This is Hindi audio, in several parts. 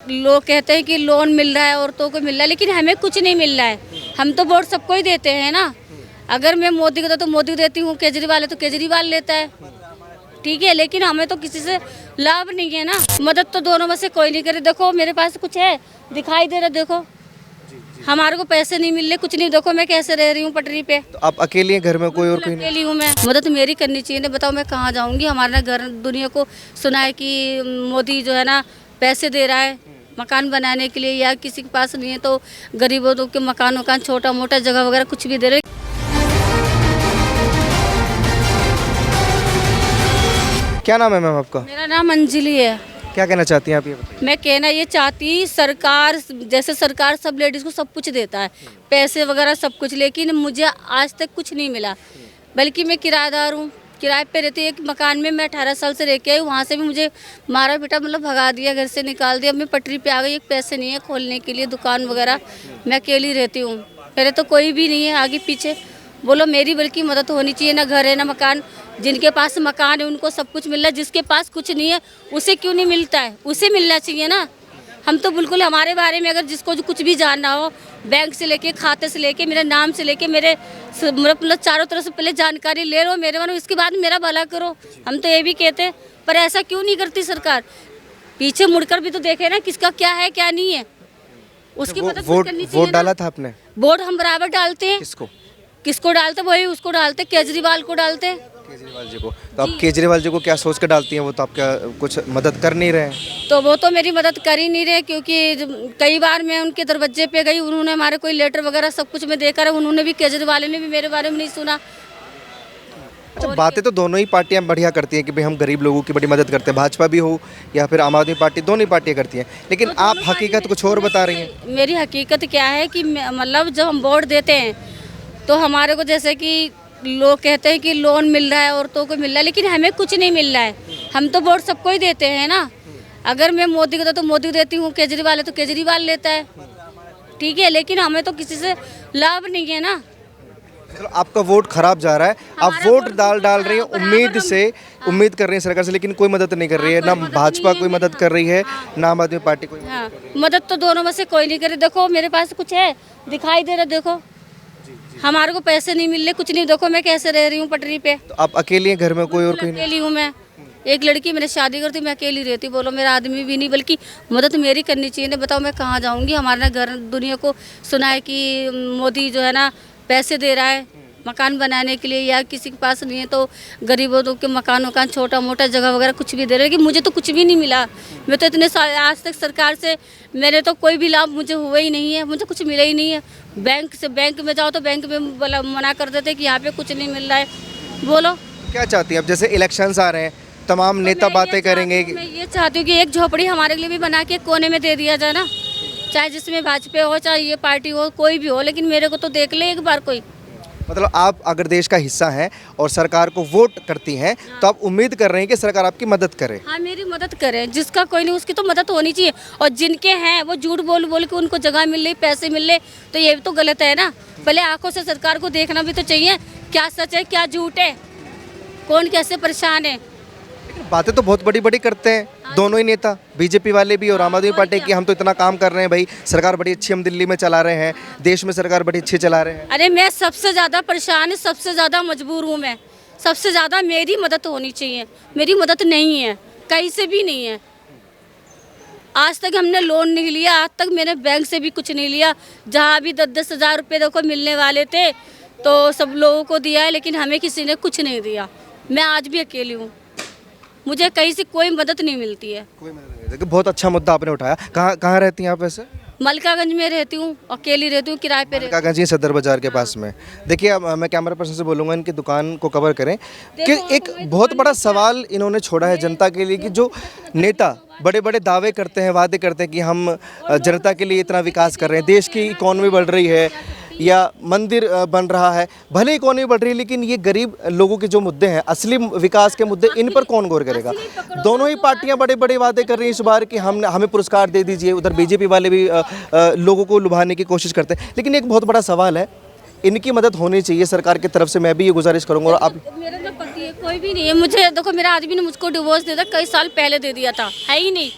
लोग कहते हैं कि लोन मिल रहा है, औरतों को मिल रहा है, लेकिन हमें कुछ नहीं मिल रहा है। हम तो वोट सबको ही देते हैं ना। अगर मैं मोदी को तो मोदी को देती हूँ, केजरीवाल है तो केजरीवाल लेता है, ठीक है, लेकिन हमें तो किसी से लाभ नहीं है ना। मदद तो दोनों में से कोई नहीं करे। देखो मेरे पास कुछ है, दिखाई दे रहा, देखो हमारे को पैसे नहीं मिल रहे, कुछ नहीं। देखो मैं कैसे रह रही हूँ पटरी पे। तो आप अकेली हैं घर में, कोई और कोई नहीं? अकेली हूँ मैं। मदद मेरी करनी चाहिए ना। बताओ मैं कहाँ जाऊँगी? हमारे घर दुनिया को सुना है कि मोदी जो है ना पैसे दे रहा है मकान बनाने के लिए, या किसी के पास नहीं है तो गरीबों के मकान छोटा मोटा जगह वगैरह कुछ भी दे रहे। क्या नाम है मैम आपका? मेरा नाम अंजलि है। क्या कहना चाहती हैं आप, ये बताइए। मैं कहना ये चाहती, सरकार जैसे सरकार सब लेडीज़ को सब कुछ देता है, पैसे वगैरह सब कुछ, लेकिन मुझे आज तक कुछ नहीं मिला। बल्कि मैं किराएदार हूँ, किराए पे रहती है। एक मकान में मैं 18 साल से रह के आई, वहाँ से भी मुझे मारा पीटा, मतलब भगा दिया, घर से निकाल दिया। अब मैं पटरी पे आ गई, एक पैसे नहीं है खोलने के लिए दुकान वगैरह। मैं अकेली रहती हूँ, पहले तो कोई भी नहीं है आगे पीछे। बोलो मेरी बल्कि मदद होनी चाहिए। ना घर है ना मकान। जिनके पास मकान है उनको सब कुछ मिल रहा है, जिसके पास कुछ नहीं है उसे क्यों नहीं मिलता है? उसे मिलना चाहिए ना। हम तो बिल्कुल हमारे बारे में अगर जिसको जो कुछ भी जानना हो, बैंक से लेके खाते से लेके मेरे नाम से लेके मेरे मतलब चारों तरफ से पहले जानकारी ले लो मेरे बारे में, इसके बाद मेरा भला करो। हम तो ये भी कहते हैं, पर ऐसा क्यों नहीं करती सरकार? पीछे मुड़कर भी तो देखे ना किसका क्या है क्या नहीं है, उसकी मदद करनी चाहिए। वोट डाला था आपने? वोट हम बराबर डालते हैं। किसको डालते? वही उसको डालते, केजरीवाल को डालते। केजरीवाल जी को। तो आप केजरीवाल जी को क्या सोच कर डालती हैं? वो तो आपका कुछ मदद कर नहीं रहे हैं। तो वो तो मेरी मदद कर ही नहीं रहे, क्योंकि कई बार मैं उनके दरवाजे पे गई, उन्होंने हमारे कोई लेटर वगैरह सब कुछ मैं देकर, उन्होंने भी, केजरीवाल ने भी मेरे बारे में नहीं सुना। अच्छा, बातें तो दोनों ही पार्टियां बढ़िया करती हैं कि भाई हम गरीब लोगों की बड़ी मदद करते हैं, भाजपा भी हो या फिर आम आदमी पार्टी, दोनों ही पार्टियां करती हैं, लेकिन आप हकीकत कुछ और बता रही हैं। मेरी हकीकत क्या है कि मतलब जब हम वोट देते हैं तो हमारे को, जैसे कि लोग कहते हैं कि लोन मिल रहा है, औरतों को मिल रहा है, लेकिन हमें कुछ नहीं मिल रहा है। हम तो वोट सबको ही देते हैं ना। अगर मैं मोदी को तो मोदी को देती हूँ, केजरीवाल है तो केजरीवाल लेता है, ठीक है, लेकिन हमें तो किसी से लाभ नहीं है ना। मतलब आपका वोट खराब जा रहा है, आप वोट डाल रही हैं उम्मीद कर रही हैं सरकार से, लेकिन कोई मदद नहीं कर रही है। ना भाजपा कोई मदद कर रही है, ना आम आदमी पार्टी कोई। हाँ, मदद तो दोनों में से कोई नहीं करे। देखो मेरे पास कुछ है, दिखाई दे रहा, देखो हमारे को पैसे नहीं मिल रहे, कुछ नहीं। देखो मैं कैसे रह रही हूँ पटरी पे। तो आप अकेली हैं घर में, कोई और कोई नहीं? अकेली हूँ मैं। एक लड़की मैंने शादी करती, मैं अकेली रहती। बोलो मेरा आदमी भी नहीं, बल्कि मदद मेरी करनी चाहिए ना। बताओ मैं कहाँ जाऊँगी? हमारे घर दुनिया को सुना है कि मोदी जो है ना पैसे दे रहा है मकान बनाने के लिए, या किसी के पास नहीं है तो गरीबों के मकान छोटा मोटा जगह वगैरह कुछ भी दे रहे हैं। लेकिन मुझे तो कुछ भी नहीं मिला। मैं तो इतने साल आज तक सरकार से मेरे तो कोई भी लाभ मुझे हुआ ही नहीं है, मुझे कुछ मिला ही नहीं है। बैंक में जाओ तो बैंक में मना कर देते कि यहाँ पे कुछ नहीं मिल रहा है। बोलो क्या चाहती हैं? अब जैसे इलेक्शंस आ रहे हैं, तमाम नेता बातें करेंगे। मैं ये चाहती हूँ कि एक झोपड़ी हमारे लिए भी बना के कोने में दे दिया जाए ना, चाहे जिसमें भाजपा हो चाहे ये पार्टी हो, कोई भी हो, लेकिन मेरे को तो देख ले एक बार कोई। मतलब आप अगर देश का हिस्सा हैं और सरकार को वोट करती हैं, तो आप उम्मीद कर रहे हैं कि सरकार आपकी मदद करे। हाँ मेरी मदद करे। जिसका कोई नहीं उसकी तो मदद होनी चाहिए, और जिनके हैं वो झूठ बोल के उनको जगह मिल रही, पैसे मिल रहे, तो ये तो गलत है ना। पहले आंखों से सरकार को देखना भी तो चाहिए, क्या सच है क्या झूठ है, कौन कैसे परेशान है। बातें तो बहुत बड़ी बड़ी करते हैं दोनों ही नेता, बीजेपी वाले भी और आम आदमी पार्टी की। हम तो इतना काम कर रहे हैं भाई, सरकार बड़ी अच्छी हम दिल्ली में चला रहे हैं, देश में सरकार बड़ी अच्छी चला रहे हैं। अरे मैं सबसे ज़्यादा परेशान, सबसे ज़्यादा मजबूर हूँ मैं, सबसे ज़्यादा मेरी मदद होनी चाहिए। मेरी मदद नहीं है, कहीं से भी नहीं है। आज तक हमने लोन नहीं लिया, आज तक मैंने बैंक से भी कुछ नहीं लिया। जहाँ भी 10-10 हज़ार रुपये देखो मिलने वाले थे तो सब लोगों को दिया है, लेकिन हमें किसी ने कुछ नहीं दिया। मैं आज भी अकेली हूँ, मुझे कहीं से कोई मदद नहीं मिलती है। कोई मदद नहीं। देखिए बहुत अच्छा मुद्दा आपने उठाया। कहाँ रहती हैं आप वैसे? मलकागंज में रहती हूँ, अकेली रहती हूँ, किराए पे रहती हूँ। मलकागंज सदर बाजार के पास में। देखिए अब मैं कैमरा पर्सन से बोलूँगा इनकी दुकान को कवर करें कि एक बहुत बड़ा सवाल इन्होंने छोड़ा है जनता के लिए कि जो नेता बड़े बड़े दावे करते हैं, वादे करते हैं कि हम जनता के लिए इतना विकास कर रहे हैं, देश की इकॉनमी बढ़ रही है या मंदिर बन रहा है, भले इकॉनमी बढ़ रही है, लेकिन ये गरीब लोगों के जो मुद्दे हैं, असली विकास के मुद्दे, इन पर कौन गौर करेगा? दोनों ही पार्टियां बड़े बड़े वादे कर रही हैं इस बार कि हमें पुरस्कार दे दीजिए। उधर बीजेपी वाले भी लोगों को लुभाने की कोशिश करते हैं, लेकिन एक बहुत बड़ा सवाल है, इनकी मदद होनी चाहिए सरकार की तरफ से। मैं भी ये गुजारिश करूँगा और आप करती है, कोई भी नहीं है। मुझे देखो, मेरा आदमी ने मुझको डिवोर्स दे दिया, कई साल पहले दे दिया था, है ही नहीं।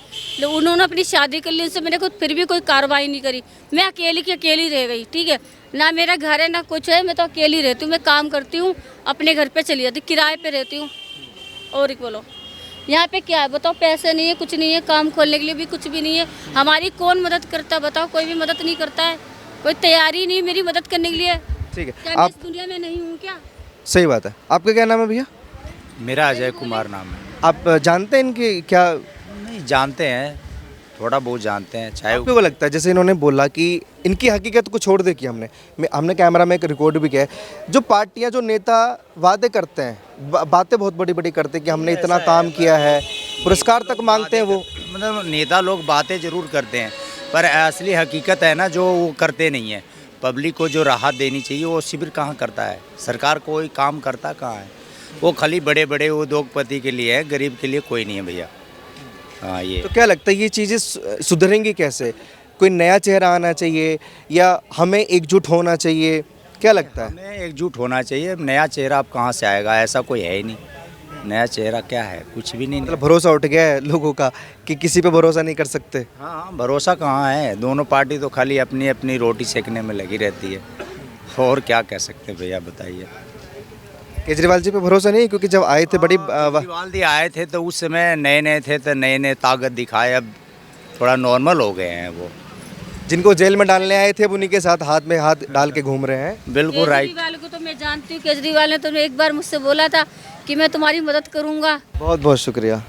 उन्होंने अपनी शादी कर ली, उससे मेरे को फिर भी कोई कार्रवाई नहीं करी। मैं अकेली की अकेली रह गई, ठीक है ना, मेरा घर है ना कुछ है, मैं तो अकेली रहती हूँ। मैं काम करती हूँ, अपने घर पे चली जाती, किराए पे रहती हूँ। और बोलो, यहाँ पे क्या है बताओ? पैसे नहीं है, कुछ नहीं है, काम खोलने के लिए भी कुछ भी नहीं है। हमारी कौन मदद करता है बताओ? कोई भी मदद नहीं करता है, कोई तैयारी नहीं मेरी मदद करने के लिए। ठीक है, क्या मैं आप इस दुनिया में नहीं हूँ क्या? सही बात है। आपका क्या नाम है भैया? मेरा अजय कुमार नाम है। आप जानते हैं इनकी क्या? नहीं जानते हैं, थोड़ा बहुत जानते हैं। चाहे आपको क्या लगता है, जैसे इन्होंने बोला कि इनकी हकीकत को छोड़ दे, कि हमने कैमरा में एक रिकॉर्ड भी किया है, जो पार्टियां, जो नेता वादे करते हैं, बातें बहुत बड़ी बड़ी करते हैं कि हमने इतना काम किया है, पुरस्कार तक मांगते हैं। वो मतलब नेता लोग बातें ज़रूर करते हैं, पर असली हकीकत है ना जो वो करते नहीं है। पब्लिक को जो राहत देनी चाहिए वो शिविर कहाँ करता है, सरकार कोई काम करता कहाँ है। वो खाली बड़े बड़े वो उद्योगपति के लिए है, गरीब के लिए कोई नहीं है भैया। हाँ, ये तो क्या लगता है ये चीज़ें सुधरेंगी कैसे? कोई नया चेहरा आना चाहिए या हमें एकजुट होना चाहिए? क्या लगता है? हमें एकजुट होना चाहिए। नया चेहरा अब कहाँ से आएगा? ऐसा कोई है ही नहीं। नया चेहरा क्या है? कुछ भी नहीं। मतलब भरोसा उठ गया है लोगों का कि किसी पे भरोसा नहीं कर सकते। हाँ, भरोसा कहाँ है? दोनों पार्टी तो खाली अपनी अपनी रोटी सेकने में लगी रहती है। और क्या कह सकते हैं भैया, बताइए। केजरीवाल जी पे भरोसा नहीं है, क्योंकि जब आए थे बड़ी केजरीवाल जी आए थे तो उस समय नए नए थे, तो नए नए ताकत दिखाए। अब थोड़ा नॉर्मल हो गए हैं वो। जिनको जेल में डालने आए थे, अब उन्हीं के साथ हाथ में हाथ डाल के घूम रहे हैं। बिल्कुल राइट। केजरीवाल को तो मैं जानती हूँ। केजरीवाल ने तो एक बार मुझसे बोला था कि मैं तुम्हारी मदद करूँगा। बहुत बहुत शुक्रिया।